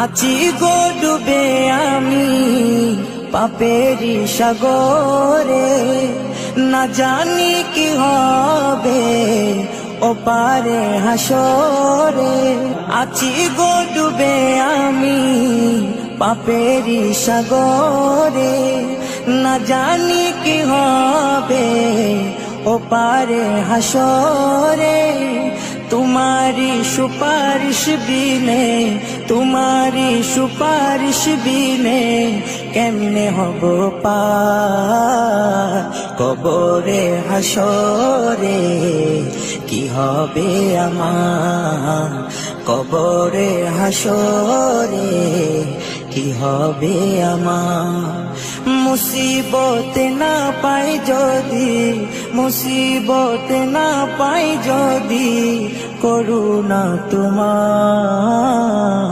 আছি গো ডুবে আমি পাপেরি সাগরে, না জানি কি হবে ওপারে হাসরে। আছি গো ডুবে আমি পাপেরি সাগরে, না জানি কি হবে ওপারে হাসরে। तुम्हारी सुपारिश बिने, तुम्हारी सुपारिश बिने केमने हबो पार कबरे हासरे। কি হবে আমার কবরে হাসরে, কি হবে আমার। মুসিবতে না পাই যদি, মুসিবতে না পাই যদি করুণা তোমার।